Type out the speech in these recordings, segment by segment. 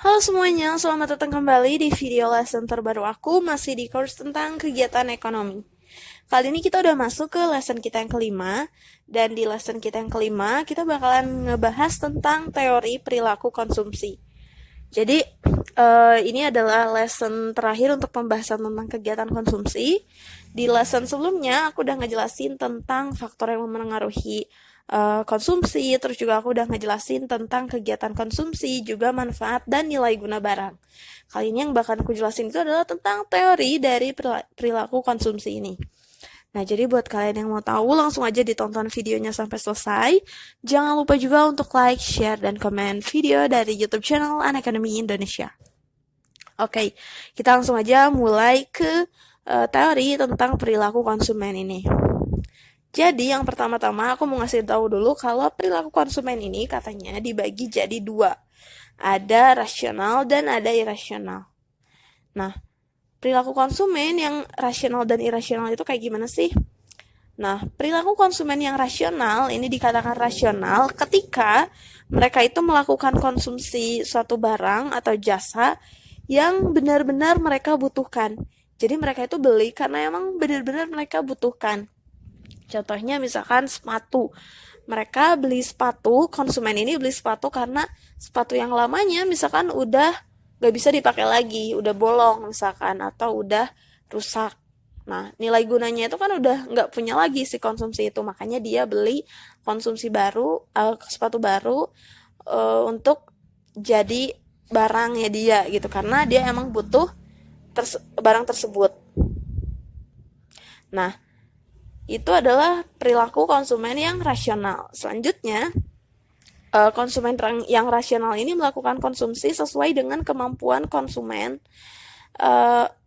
Halo semuanya, selamat datang kembali di video lesson terbaru aku, masih di course tentang kegiatan ekonomi. Kali ini kita udah masuk ke lesson kita yang kelima, dan di lesson kita yang kelima, kita bakalan ngebahas tentang teori perilaku konsumsi. Jadi, ini adalah lesson terakhir untuk pembahasan tentang kegiatan konsumsi. Di lesson sebelumnya, aku udah ngejelasin tentang faktor yang memengaruhi konsumsi, terus juga aku udah ngejelasin tentang kegiatan konsumsi, juga manfaat dan nilai guna barang. Kali ini yang bakal aku jelasin itu adalah tentang teori dari perilaku konsumsi ini. Nah, jadi buat kalian yang mau tahu, langsung aja ditonton videonya sampai selesai. Jangan lupa juga untuk like, share, dan komen video dari YouTube channel Unacademy Indonesia. Oke, kita langsung aja mulai ke teori tentang perilaku konsumen ini. Jadi yang pertama-tama aku mau ngasih tahu dulu kalau perilaku konsumen ini katanya dibagi jadi dua. Ada rasional dan ada irasional. Nah, perilaku konsumen yang rasional dan irasional itu kayak gimana sih? Nah, perilaku konsumen yang rasional ini dikatakan rasional ketika mereka itu melakukan konsumsi suatu barang atau jasa yang benar-benar mereka butuhkan. Jadi mereka itu beli karena emang benar-benar mereka butuhkan. Contohnya misalkan sepatu. Mereka beli sepatu, konsumen ini beli sepatu karena sepatu yang lamanya misalkan udah gak bisa dipakai lagi, udah bolong misalkan, atau udah rusak. Nah, nilai gunanya itu kan udah nggak punya lagi si konsumsi itu, makanya dia beli konsumsi baru, sepatu baru untuk jadi barangnya dia gitu, karena dia emang butuh barang tersebut. Nah, itu adalah perilaku konsumen yang rasional. Selanjutnya, konsumen yang rasional ini melakukan konsumsi sesuai dengan kemampuan konsumen.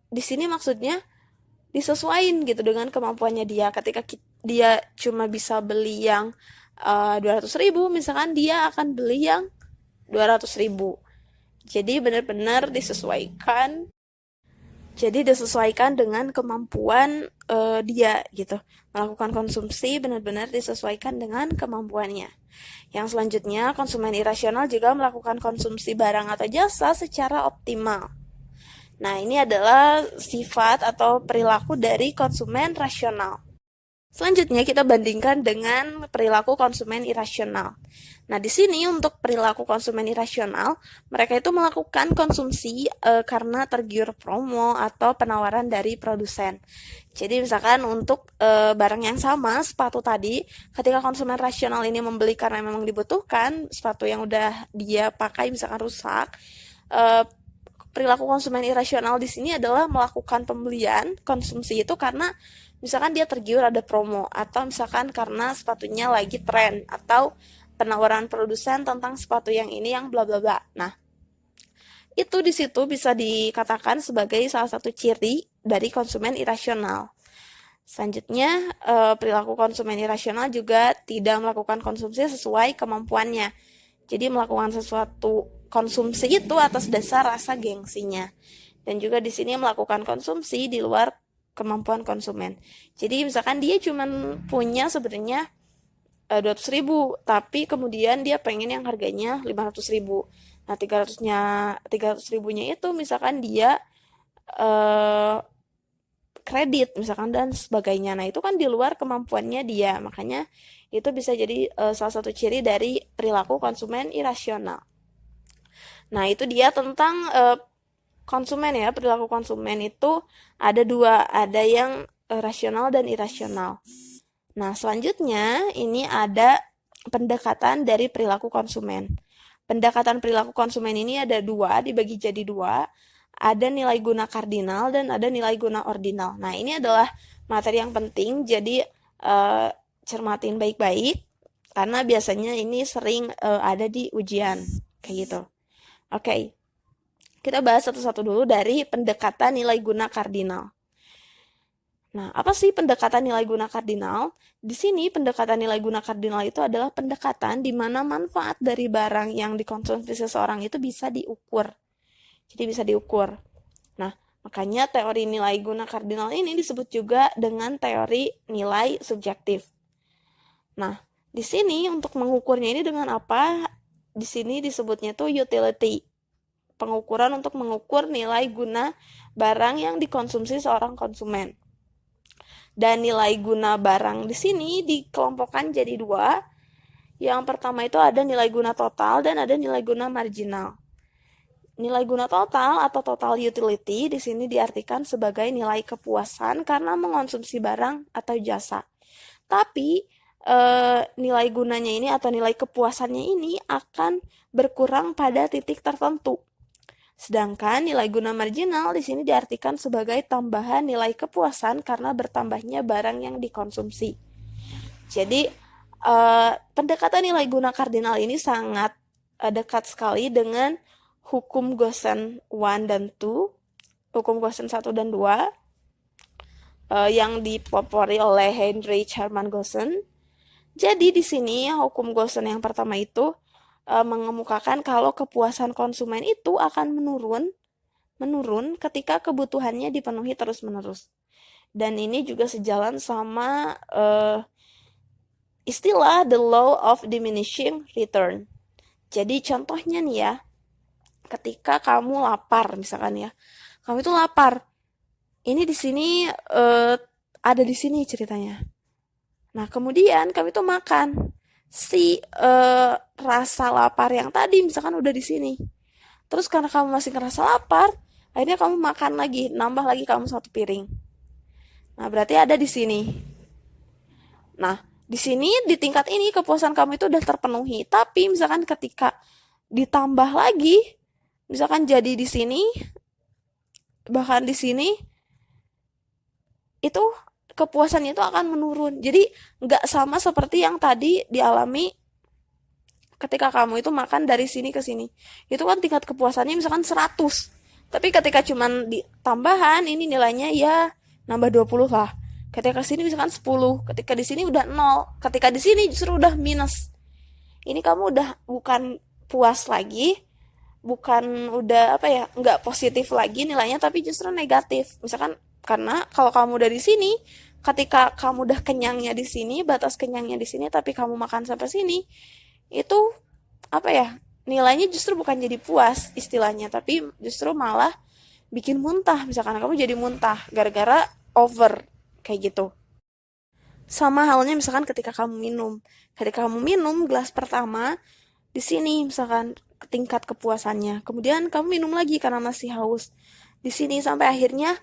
Di sini maksudnya disesuaikan gitu dengan kemampuannya dia. Ketika dia cuma bisa beli yang 200.000, misalkan dia akan beli yang 200.000. Jadi benar-benar disesuaikan. Jadi disesuaikan dengan kemampuan dia gitu. Melakukan konsumsi benar-benar disesuaikan dengan kemampuannya. Yang selanjutnya, konsumen irasional juga melakukan konsumsi barang atau jasa secara optimal. Nah, ini adalah sifat atau perilaku dari konsumen rasional. Selanjutnya kita bandingkan dengan perilaku konsumen irasional. Nah, di sini untuk perilaku konsumen irasional, mereka itu melakukan konsumsi karena tergiur promo atau penawaran dari produsen. Jadi misalkan untuk barang yang sama, sepatu tadi, ketika konsumen rasional ini membeli karena memang dibutuhkan, sepatu yang udah dia pakai misalkan rusak, perilaku konsumen irasional di sini adalah melakukan pembelian konsumsi itu karena misalkan dia tergiur ada promo, atau misalkan karena sepatunya lagi tren, atau penawaran produsen tentang sepatu yang ini yang bla bla bla. Nah, itu di situ bisa dikatakan sebagai salah satu ciri dari konsumen irasional. Selanjutnya, perilaku konsumen irasional juga tidak melakukan konsumsi sesuai kemampuannya. Jadi melakukan sesuatu konsumsi itu atas dasar rasa gengsinya. Dan juga di sini melakukan konsumsi di luar kemampuan konsumen. Jadi misalkan dia cuma punya sebenarnya 200.000, tapi kemudian dia pengen yang harganya 500.000. Nah, 300 ribunya itu misalkan dia kredit misalkan dan sebagainya. Nah, itu kan di luar kemampuannya dia. Makanya itu bisa jadi salah satu ciri dari perilaku konsumen irasional. Nah, itu dia tentang konsumen ya. Perilaku konsumen itu ada dua, ada yang rasional dan irasional. Nah, selanjutnya ini ada pendekatan dari perilaku konsumen. Pendekatan perilaku konsumen ini ada dua, dibagi jadi dua. Ada nilai guna kardinal dan ada nilai guna ordinal. Nah, ini adalah materi yang penting, jadi cermatin baik-baik, karena biasanya ini sering ada di ujian, kayak gitu. Oke, kita bahas satu-satu dulu dari pendekatan nilai guna kardinal. Nah, apa sih pendekatan nilai guna kardinal? Di sini pendekatan nilai guna kardinal itu adalah pendekatan di mana manfaat dari barang yang dikonsumsi seseorang itu bisa diukur. Jadi bisa diukur. Nah, makanya teori nilai guna kardinal ini disebut juga dengan teori nilai subjektif. Nah, di sini untuk mengukurnya ini dengan apa? Di sini disebutnya tuh utility. pengukuran untuk mengukur nilai guna barang yang dikonsumsi seorang konsumen. Dan nilai guna barang di sini dikelompokkan jadi dua. Yang pertama itu ada nilai guna total dan ada nilai guna marginal. Nilai guna total atau total utility di sini diartikan sebagai nilai kepuasan karena mengonsumsi barang atau jasa. Tapi nilai gunanya ini atau nilai kepuasannya ini akan berkurang pada titik tertentu. Sedangkan nilai guna marginal di sini diartikan sebagai tambahan nilai kepuasan karena bertambahnya barang yang dikonsumsi. Jadi pendekatan nilai guna kardinal ini sangat dekat sekali dengan hukum Goosen 1 dan 2, hukum Goosen 1 dan 2 yang dipelopori oleh Heinrich Hermann Goosen. Jadi di sini hukum Goosen yang pertama itu mengemukakan kalau kepuasan konsumen itu akan menurun ketika kebutuhannya dipenuhi terus-menerus. Dan ini juga sejalan sama istilah the law of diminishing return. Jadi contohnya nih ya, ketika kamu lapar misalkan ya, kamu itu lapar. Ini di sini ada di sini ceritanya. Nah, kemudian kamu itu makan. Si rasa lapar yang tadi misalkan udah di sini. Terus karena kamu masih ngerasa lapar, akhirnya kamu makan lagi, nambah lagi kamu 1 piring. Nah, berarti ada di sini. Nah, di sini di tingkat ini kepuasan kamu itu udah terpenuhi. Tapi misalkan ketika ditambah lagi, misalkan jadi di sini, bahkan di sini, itu kepuasannya itu akan menurun. Jadi nggak sama seperti yang tadi dialami ketika kamu itu makan dari sini ke sini. Itu kan tingkat kepuasannya misalkan 100. Tapi ketika cuman ditambahan ini nilainya ya nambah 20 lah. Ketika ke sini misalkan 10, ketika di sini udah 0, ketika di sini justru udah minus. Ini kamu udah bukan puas lagi, bukan udah nggak positif lagi nilainya, tapi justru negatif. Misalkan karena kalau kamu udah di sini, ketika kamu udah kenyangnya di sini, batas kenyangnya di sini, tapi kamu makan sampai sini, itu nilainya justru bukan jadi puas istilahnya, tapi justru malah bikin muntah. Misalkan kamu jadi muntah gara-gara over kayak gitu. Sama halnya misalkan ketika kamu minum gelas pertama, di sini misalkan tingkat kepuasannya. Kemudian kamu minum lagi karena masih haus. Di sini sampai akhirnya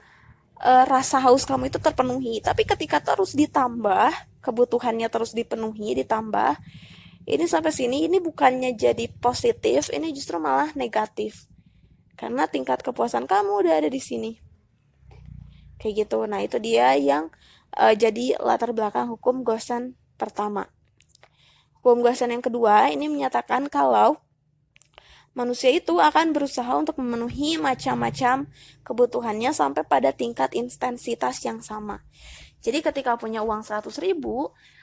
rasa haus kamu itu terpenuhi. Tapi ketika terus ditambah, kebutuhannya terus dipenuhi, ditambah, ini sampai sini, ini bukannya jadi positif, ini justru malah negatif. Karena tingkat kepuasan kamu udah ada di sini. Kayak gitu. Nah, itu dia yang jadi latar belakang hukum Goosen pertama. Hukum Goosen yang kedua, ini menyatakan kalau manusia itu akan berusaha untuk memenuhi macam-macam kebutuhannya sampai pada tingkat intensitas yang sama. Jadi ketika punya uang 100.000,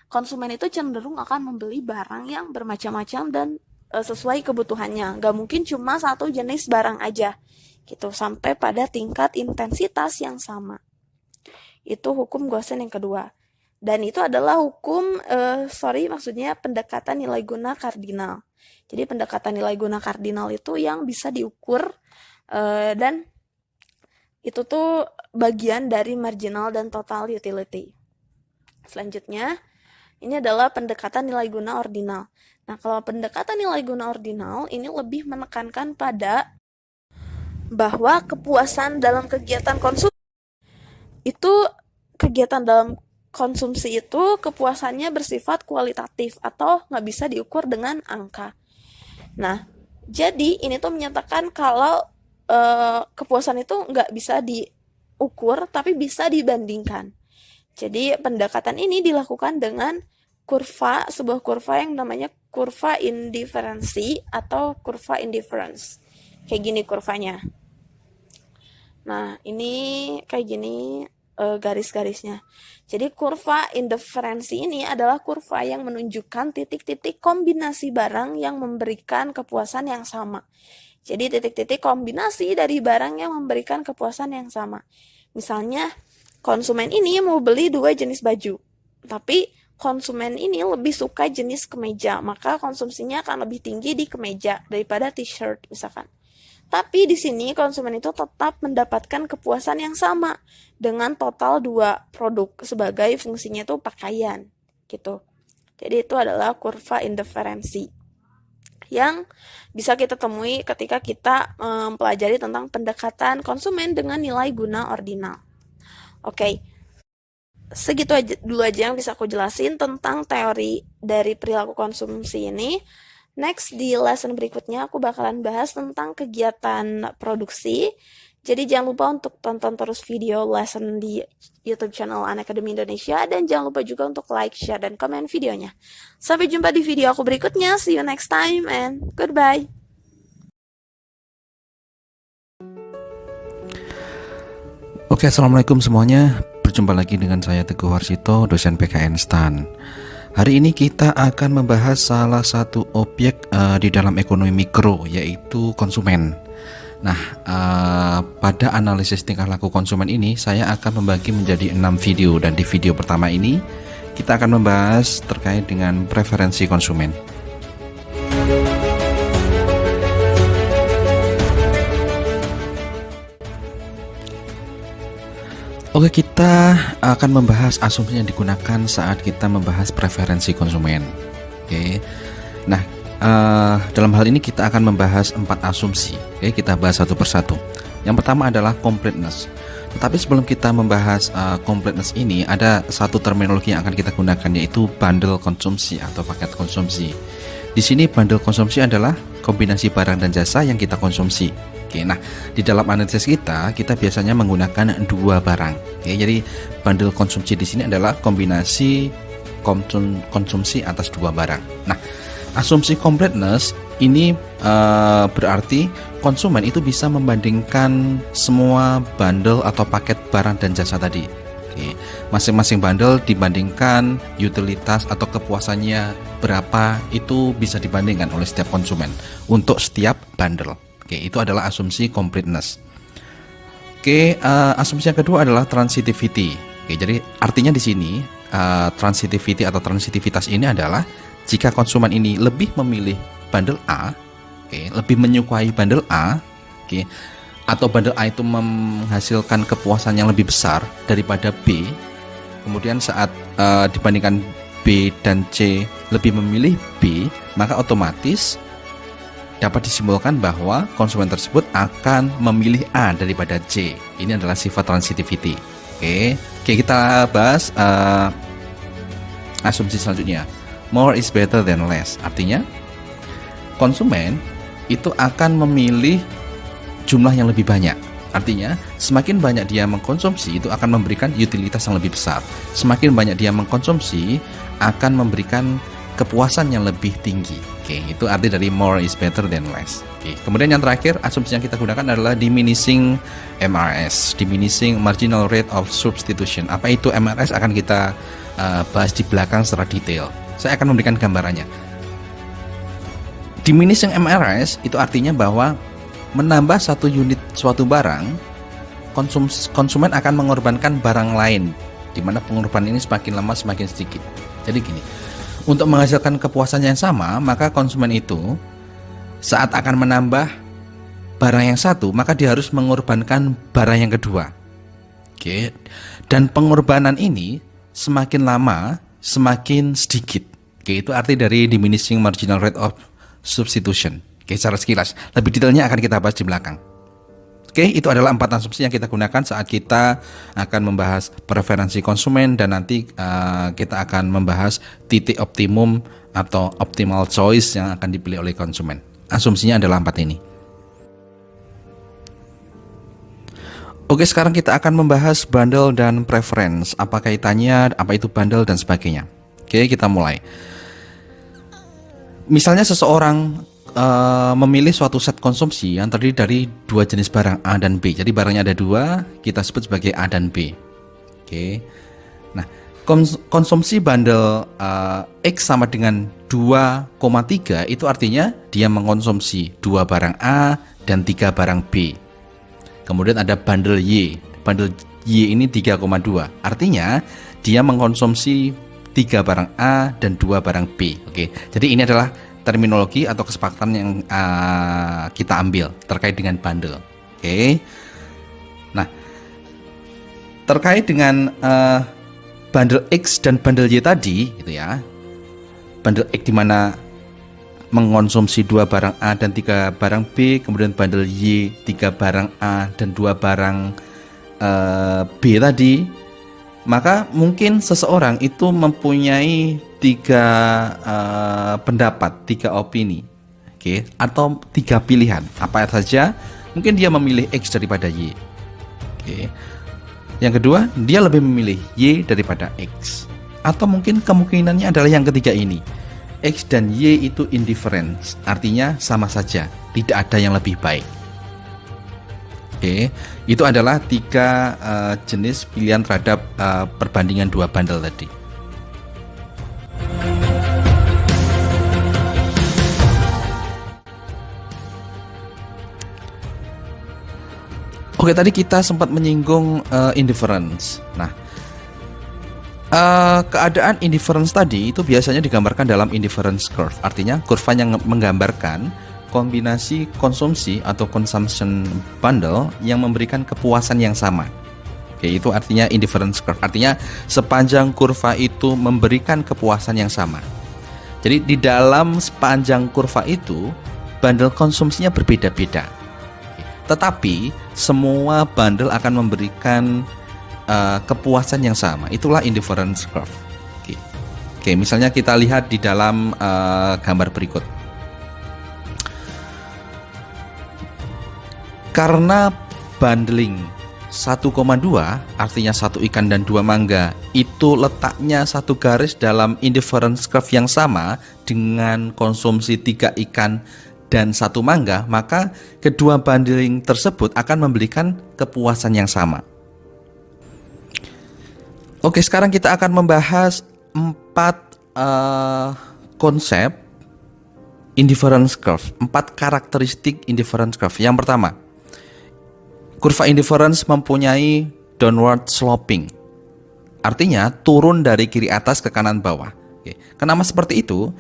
konsumen itu cenderung akan membeli barang yang bermacam-macam dan sesuai kebutuhannya. Gak mungkin cuma satu jenis barang aja, gitu, sampai pada tingkat intensitas yang sama. Itu hukum Goosen yang kedua. Dan itu adalah hukum, pendekatan nilai guna kardinal. Jadi pendekatan nilai guna kardinal itu yang bisa diukur dan itu tuh bagian dari marginal dan total utility. Selanjutnya, ini adalah pendekatan nilai guna ordinal. Nah, kalau pendekatan nilai guna ordinal ini lebih menekankan pada bahwa kepuasan dalam kegiatan konsumsi itu kepuasannya bersifat kualitatif atau nggak bisa diukur dengan angka. Nah, jadi ini tuh menyatakan kalau kepuasan itu nggak bisa diukur, tapi bisa dibandingkan. Jadi pendekatan ini dilakukan dengan sebuah kurva yang namanya kurva indiferensi atau kurva indifference. Kayak gini kurvanya. Nah, ini kayak gini garis-garisnya. Jadi kurva indiferensi ini adalah kurva yang menunjukkan titik-titik kombinasi barang yang memberikan kepuasan yang sama. Jadi titik-titik kombinasi dari barang yang memberikan kepuasan yang sama. Misalnya konsumen ini mau beli 2 jenis baju, tapi konsumen ini lebih suka jenis kemeja, maka konsumsinya akan lebih tinggi di kemeja daripada t-shirt misalkan. Tapi di sini konsumen itu tetap mendapatkan kepuasan yang sama dengan total 2 produk sebagai fungsinya itu pakaian gitu. Jadi itu adalah kurva indiferensi yang bisa kita temui ketika kita mempelajari tentang pendekatan konsumen dengan nilai guna ordinal. Oke, segitu aja dulu aja yang bisa aku jelasin tentang teori dari perilaku konsumsi ini. Next, di lesson berikutnya aku bakalan bahas tentang kegiatan produksi. Jadi jangan lupa untuk tonton terus video lesson di YouTube channel Unacademy Indonesia, dan jangan lupa juga untuk like, share, dan komen videonya. Sampai jumpa di video aku berikutnya. See you next time and goodbye. Oke, assalamualaikum semuanya. Berjumpa lagi dengan saya Teguh Warsito, dosen PKN STAN. Hari ini kita akan membahas salah satu objek di dalam ekonomi mikro, yaitu konsumen. Nah, pada analisis tingkah laku konsumen ini, saya akan membagi menjadi 6 video. Dan di video pertama ini, kita akan membahas terkait dengan preferensi konsumen. Oke, kita akan membahas asumsi yang digunakan saat kita membahas preferensi konsumen. Oke, nah dalam hal ini kita akan membahas 4 asumsi. Oke, kita bahas satu persatu. Yang pertama adalah completeness. Tetapi sebelum kita membahas completeness ini, ada satu terminologi yang akan kita gunakan, yaitu bundle konsumsi atau paket konsumsi. Di sini bundle konsumsi adalah kombinasi barang dan jasa yang kita konsumsi. Oke, nah di dalam analisis kita biasanya menggunakan 2 barang. Oke, jadi bundle konsumsi di sini adalah kombinasi konsumsi atas 2 barang. Nah, asumsi completeness ini berarti konsumen itu bisa membandingkan semua bundle atau paket barang dan jasa tadi. Oke, masing-masing bundle dibandingkan utilitas atau kepuasannya berapa, itu bisa dibandingkan oleh setiap konsumen untuk setiap bundle. Oke, itu adalah asumsi completeness. Oke, asumsi yang kedua adalah transitivity. Oke, jadi artinya di sini transitivity atau transitivitas ini adalah jika konsumen ini lebih memilih bundle A, oke, lebih menyukai bundle A, oke, atau bundle A itu menghasilkan kepuasan yang lebih besar daripada B, kemudian saat dibandingkan B dan C lebih memilih B, maka otomatis dapat disimpulkan bahwa konsumen tersebut akan memilih A daripada C. Ini adalah sifat transitivity. Oke, kita bahas asumsi selanjutnya. More is better than less. Artinya konsumen itu akan memilih jumlah yang lebih banyak. Artinya semakin banyak dia mengkonsumsi, itu akan memberikan utilitas yang lebih besar. Semakin banyak dia mengkonsumsi, akan memberikan kepuasan yang lebih tinggi. Oke, itu arti dari more is better than less. Oke, kemudian yang terakhir, asumsi yang kita gunakan adalah diminishing MRS, diminishing marginal rate of substitution. Apa itu MRS akan kita bahas di belakang secara detail. Saya akan memberikan gambarannya. Diminishing MRS itu artinya bahwa menambah satu unit suatu barang, konsumen akan mengorbankan barang lain, di mana pengorbanan ini semakin lama semakin sedikit. Jadi gini, untuk menghasilkan kepuasan yang sama, maka konsumen itu saat akan menambah barang yang satu, maka dia harus mengorbankan barang yang kedua. Oke. Dan pengorbanan ini semakin lama semakin sedikit. Oke, itu arti dari diminishing marginal rate of substitution. Oke, secara sekilas. Lebih detailnya akan kita bahas di belakang. Oke, itu adalah 4 asumsi yang kita gunakan saat kita akan membahas preferensi konsumen, dan nanti kita akan membahas titik optimum atau optimal choice yang akan dipilih oleh konsumen. Asumsinya adalah 4 ini. Oke, sekarang kita akan membahas bundle dan preference. Apa kaitannya, apa itu bundle dan sebagainya. Oke, kita mulai. Misalnya seseorang memilih suatu set konsumsi yang terdiri dari 2 jenis barang A dan B. Jadi barangnya ada 2, kita sebut sebagai A dan B. Oke. Nah, konsumsi bundle X sama dengan 2,3 itu artinya dia mengkonsumsi 2 barang A dan 3 barang B. Kemudian ada bundle Y. Bundle Y ini 3,2. Artinya dia mengkonsumsi 3 barang A dan 2 barang B. Oke. Jadi ini adalah terminologi atau kesepakatan yang kita ambil terkait dengan bundle. Oke. Nah, terkait dengan bundle X dan bundle Y tadi, gitu ya. Bundle X di mana mengonsumsi 2 barang A dan 3 barang B, kemudian bundle Y 3 barang A dan 2 barang B tadi, maka mungkin seseorang itu mempunyai 3 pendapat, 3 opini, oke, atau 3 pilihan. Apa saja? Mungkin dia memilih X daripada Y. Oke. Yang kedua, dia lebih memilih Y daripada X. Atau mungkin kemungkinannya adalah yang ketiga ini. X dan Y itu indifference, artinya sama saja, tidak ada yang lebih baik. Oke, itu adalah 3 jenis pilihan terhadap perbandingan 2 bundle tadi. Oke, tadi kita sempat menyinggung indifference. Nah, keadaan indifference tadi itu biasanya digambarkan dalam indifference curve. Artinya kurva yang menggambarkan kombinasi konsumsi atau consumption bundle yang memberikan kepuasan yang sama. Oke, itu artinya indifference curve. Artinya sepanjang kurva itu memberikan kepuasan yang sama. Jadi di dalam sepanjang kurva itu bundle konsumsinya berbeda-beda. Tetapi semua bundle akan memberikan kepuasan yang sama. Itulah indifference curve. Oke, misalnya kita lihat di dalam gambar berikut. Karena bundling 1,2 artinya 1 ikan dan 2 mangga itu letaknya satu garis dalam indifference curve yang sama dengan konsumsi 3 ikan dan 1 mangga, maka kedua bundling tersebut akan memberikan kepuasan yang sama. Oke, sekarang kita akan membahas 4 konsep indifference curve, 4 karakteristik indifference curve. Yang pertama, kurva indifference mempunyai downward sloping, artinya turun dari kiri atas ke kanan bawah. Oke, kenapa seperti itu?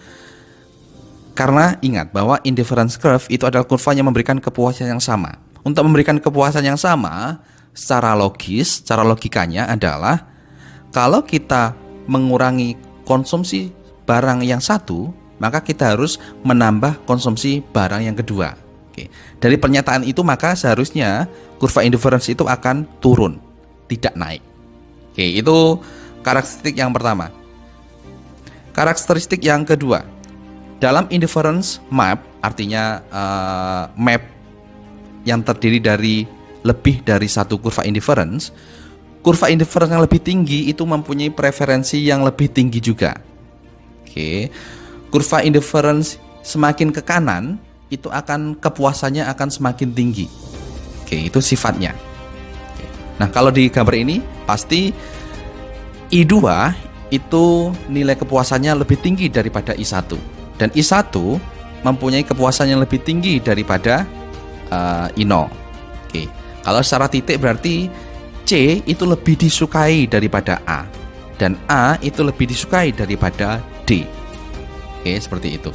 Karena ingat bahwa indifference curve itu adalah kurva yang memberikan kepuasan yang sama. Untuk memberikan kepuasan yang sama, secara logis, secara logikanya adalah kalau kita mengurangi konsumsi barang yang satu, maka kita harus menambah konsumsi barang yang kedua. Oke. Dari pernyataan itu maka seharusnya kurva indifference itu akan turun, tidak naik. Oke, itu karakteristik yang pertama. Karakteristik yang kedua, dalam indifference map, artinya map yang terdiri dari lebih dari satu kurva indifference yang lebih tinggi itu mempunyai preferensi yang lebih tinggi juga. Oke. Kurva indifference semakin ke kanan itu akan kepuasannya akan semakin tinggi. Oke, itu sifatnya. Oke. Nah, kalau di gambar ini pasti I2 itu nilai kepuasannya lebih tinggi daripada I1. Dan I1 mempunyai kepuasan yang lebih tinggi daripada I0. Oke. Kalau secara titik berarti C itu lebih disukai daripada A, dan A itu lebih disukai daripada D. Oke, seperti itu.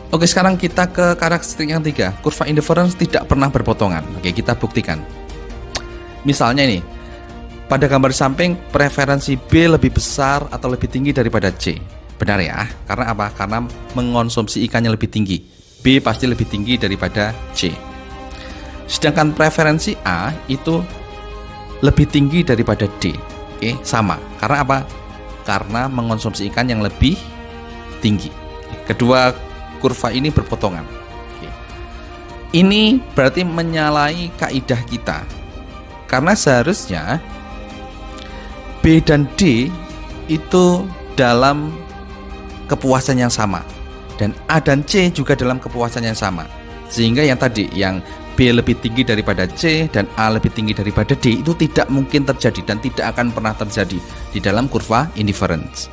Oke, sekarang kita ke karakteristik yang 3. Kurva indifference tidak pernah berpotongan. Oke, kita buktikan. Misalnya ini, pada gambar samping preferensi B lebih besar atau lebih tinggi daripada C. Benar ya? Karena apa? Karena mengonsumsi ikannya lebih tinggi. B pasti lebih tinggi daripada C. Sedangkan preferensi A itu lebih tinggi daripada D. Oke, sama. Karena apa? Karena mengonsumsi ikan yang lebih tinggi. Kedua kurva ini berpotongan. Oke. Ini berarti menyalahi kaidah kita. Karena seharusnya B dan D itu dalam kepuasan yang sama, dan A dan C juga dalam kepuasan yang sama. Sehingga yang tadi, yang B lebih tinggi daripada C dan A lebih tinggi daripada D, itu tidak mungkin terjadi dan tidak akan pernah terjadi di dalam kurva indifference.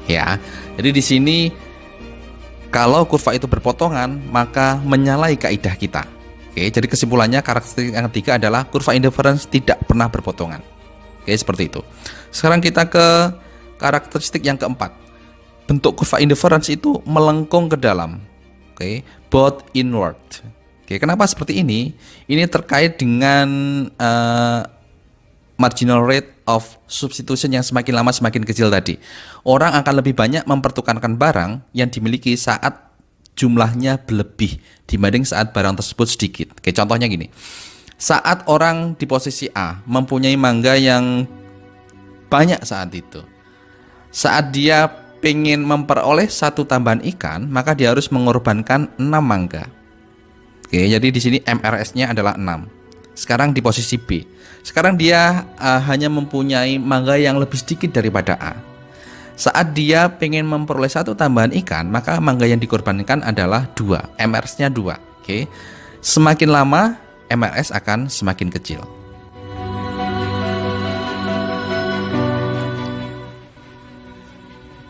Ya, jadi di sini kalau kurva itu berpotongan maka menyalahi kaidah kita. Oke, jadi kesimpulannya karakteristik yang ketiga adalah kurva indifference tidak pernah berpotongan. Oke, seperti itu. Sekarang kita ke karakteristik yang keempat. bentuk kurva indifference itu melengkung ke dalam. Oke, both inward. Oke, kenapa seperti ini? Ini terkait dengan marginal rate of substitution yang semakin lama semakin kecil tadi. Orang akan lebih banyak mempertukarkan barang yang dimiliki saat jumlahnya berlebih dibanding saat barang tersebut sedikit. Oke, contohnya gini. Saat orang di posisi A mempunyai mangga yang banyak saat itu. Saat dia pengen memperoleh satu tambahan ikan, maka dia harus mengorbankan 6 mangga. Oke, jadi di sini MRS-nya adalah 6. Sekarang di posisi B. Sekarang dia hanya mempunyai mangga yang lebih sedikit daripada A. Saat dia pengen memperoleh satu tambahan ikan, maka mangga yang dikorbankan adalah 2. MRS-nya 2. Oke. Semakin lama MRS akan semakin kecil.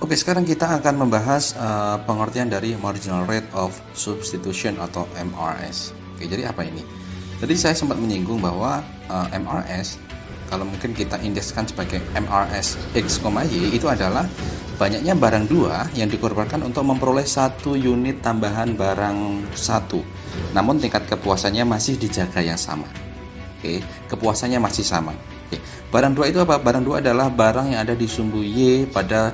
Oke, sekarang kita akan membahas pengertian dari marginal rate of substitution atau MRS. Oke, jadi apa ini? Jadi saya sempat menyinggung bahwa MRS, kalau mungkin kita indekskan sebagai MRS X, Y, itu adalah banyaknya barang 2 yang dikorbankan untuk memperoleh 1 unit tambahan barang 1. Namun tingkat kepuasannya masih dijaga yang sama. Oke, kepuasannya masih sama. Oke. Barang 2 itu apa? Barang 2 adalah barang yang ada di sumbu Y pada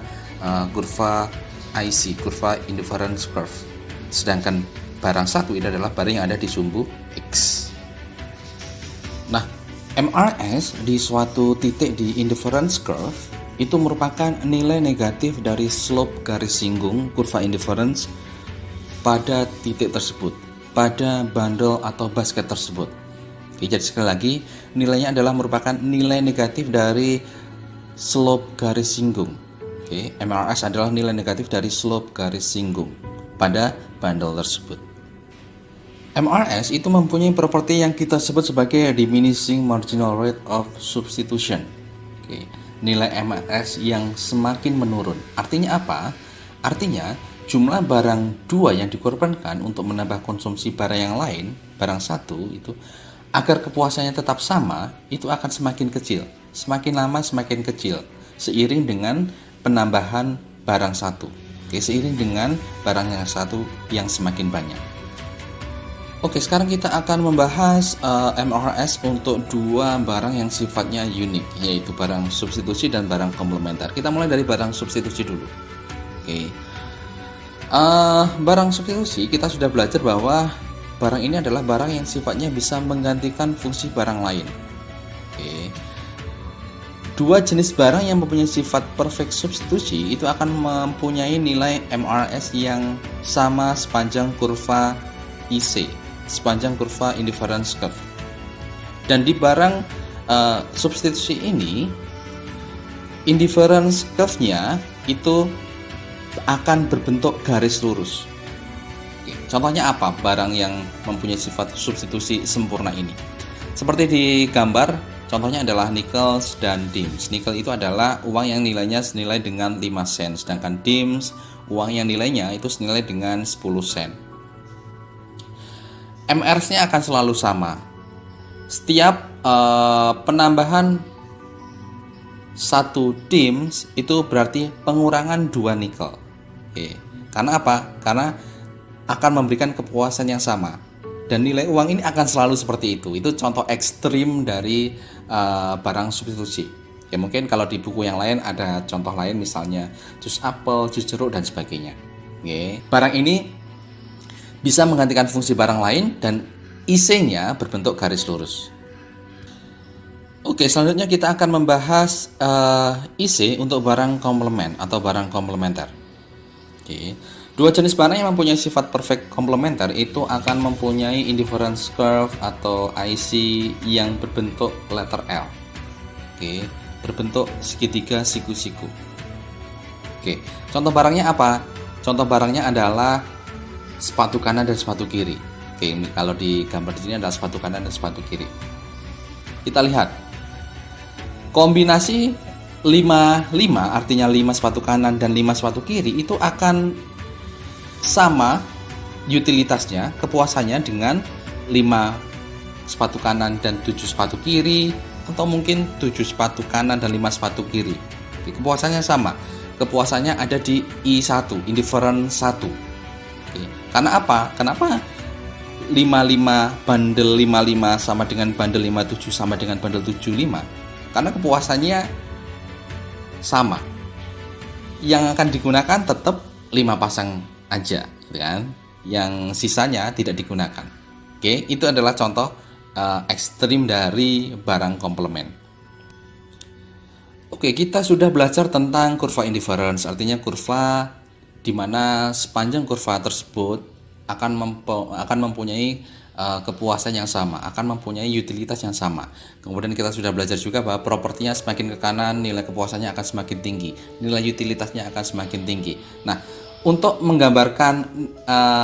kurva IC, kurva indifference curve. Sedangkan barang 1 ini adalah barang yang ada di sumbu X. Nah, MRS di suatu titik di indifference curve itu merupakan nilai negatif dari slope garis singgung kurva indifference pada titik tersebut, pada bundle atau basket tersebut. Oke, jadi sekali lagi, nilainya adalah merupakan nilai negatif dari slope garis singgung. Oke, MRS adalah nilai negatif dari slope garis singgung pada bundle tersebut. MRS itu mempunyai properti yang kita sebut sebagai diminishing marginal rate of substitution. Oke, nilai MRS yang semakin menurun. Artinya apa? Artinya jumlah barang 2 yang dikorbankan untuk menambah konsumsi barang yang lain, barang 1 itu, agar kepuasannya tetap sama, itu akan semakin kecil. Semakin lama semakin kecil, seiring dengan penambahan barang 1. Oke, seiring dengan barang yang 1 yang semakin banyak. Oke, sekarang kita akan membahas MRS untuk 2 barang yang sifatnya unik, yaitu barang substitusi dan barang komplementer. Kita mulai dari barang substitusi dulu. Oke. Barang substitusi kita sudah belajar bahwa barang ini adalah barang yang sifatnya bisa menggantikan fungsi barang lain. Oke. 2 jenis barang yang mempunyai sifat perfect substitusi itu akan mempunyai nilai MRS yang sama sepanjang kurva IC, sepanjang kurva indifference curve. Dan di barang substitusi ini, indifference curve-nya itu akan berbentuk garis lurus. Oke, contohnya apa barang yang mempunyai sifat substitusi sempurna ini? Seperti di gambar, contohnya adalah nickels dan dimes. Nikel itu adalah uang yang nilainya senilai dengan 5 sen, sedangkan dimes uang yang nilainya itu senilai dengan 10 sen. MRS-nya akan selalu sama. Setiap penambahan 1 dimes itu berarti pengurangan 2 nikel. Oke. Karena apa? Karena akan memberikan kepuasan yang sama. Dan nilai uang ini akan selalu seperti itu. Itu contoh ekstrim dari barang substitusi. Ya mungkin kalau di buku yang lain ada contoh lain, misalnya jus apel, jus jeruk dan sebagainya. Oke. Barang ini bisa menggantikan fungsi barang lain dan IC-nya berbentuk garis lurus. Oke, selanjutnya kita akan membahas IC untuk barang komplement atau barang komplementer. Oke. 2 jenis barang yang mempunyai sifat perfect komplementer itu akan mempunyai indifference curve atau IC yang berbentuk letter L. Oke, berbentuk segitiga siku-siku. Oke, contoh barangnya apa? Contoh barangnya adalah sepatu kanan dan sepatu kiri. Oke, ini kalau di gambar di sini adalah sepatu kanan dan sepatu kiri. Kita lihat. Kombinasi 5-5, artinya 5 sepatu kanan dan 5 sepatu kiri itu akan sama utilitasnya, kepuasannya dengan 5 sepatu kanan dan 7 sepatu kiri, atau mungkin 7 sepatu kanan dan 5 sepatu kiri. Kepuasannya sama. kepuasannya ada di I1, indifferent 1. Oke. Karena apa? Kenapa 55 bundle 55 sama dengan bundle 57 sama dengan bundle 75? Karena kepuasannya sama. Yang akan digunakan tetap 5 pasang aja, gitu kan? Yang sisanya tidak digunakan. Oke, itu adalah contoh ekstrim dari barang komplement. Oke, kita sudah belajar tentang kurva indifference, artinya kurva di mana sepanjang kurva tersebut akan mempunyai kepuasan yang sama, akan mempunyai utilitas yang sama. Kemudian kita sudah belajar juga bahwa propertinya semakin ke kanan, nilai kepuasannya akan semakin tinggi, nilai utilitasnya akan semakin tinggi. Nah, untuk menggambarkan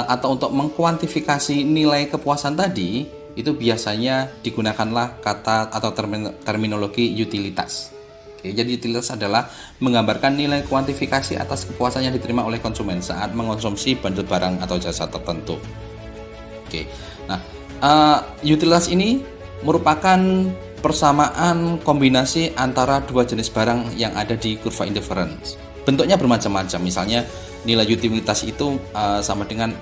atau untuk mengkuantifikasi nilai kepuasan tadi, itu biasanya digunakanlah kata atau terminologi utilitas. Oke, jadi utilitas adalah menggambarkan nilai kuantifikasi atas kepuasan yang diterima oleh konsumen saat mengonsumsi bundle barang atau jasa tertentu. Oke, nah utilitas ini merupakan persamaan kombinasi antara dua jenis barang yang ada di kurva indifference. Bentuknya bermacam-macam, misalnya nilai utilitas itu sama dengan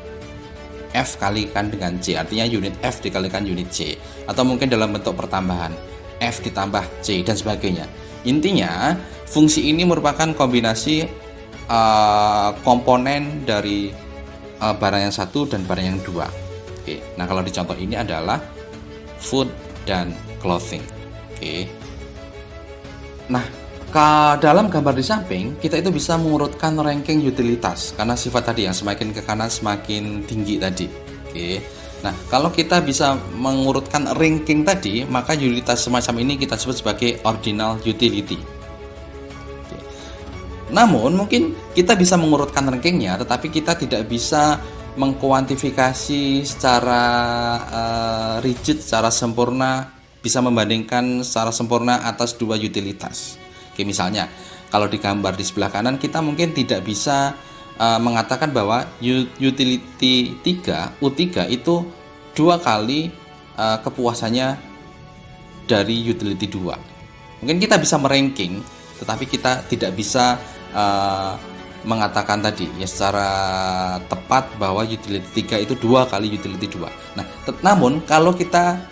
F kalikan dengan C, artinya unit F dikalikan unit C, atau mungkin dalam bentuk pertambahan F ditambah C dan sebagainya. Intinya fungsi ini merupakan kombinasi komponen dari barang yang satu dan barang yang dua. Oke, nah kalau di contoh ini adalah food dan clothing. Oke, nah dalam gambar di samping kita itu bisa mengurutkan ranking utilitas karena sifat tadi yang semakin ke kanan semakin tinggi tadi. Oke. Nah, kalau kita bisa mengurutkan ranking tadi, maka utilitas semacam ini kita sebut sebagai ordinal utility. Oke. Namun mungkin kita bisa mengurutkan rankingnya, tetapi kita tidak bisa mengkuantifikasi secara rigid, secara sempurna, bisa membandingkan secara sempurna atas dua utilitas. Oke, misalnya kalau di gambar di sebelah kanan kita mungkin tidak bisa mengatakan bahwa utility 3 U3 itu dua kali kepuasannya dari utility 2. Mungkin kita bisa meranking, tetapi kita tidak bisa mengatakan tadi ya secara tepat bahwa utility 3 itu dua kali utility 2. Nah, namun kalau kita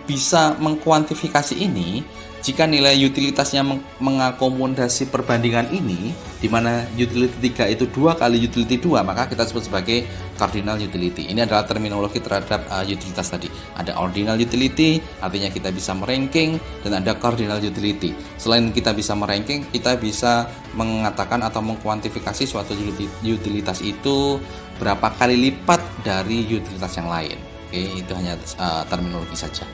bisa mengkuantifikasi ini, jika nilai utilitasnya mengakomodasi perbandingan ini, di mana utility 3 itu dua kali utility 2, maka kita sebut sebagai cardinal utility. Ini adalah terminologi terhadap utilitas tadi. Ada ordinal utility, artinya kita bisa meranking, dan ada cardinal utility. Selain kita bisa meranking, kita bisa mengatakan atau mengkuantifikasi suatu utilitas itu berapa kali lipat dari utilitas yang lain. Oke, itu hanya terminologi saja.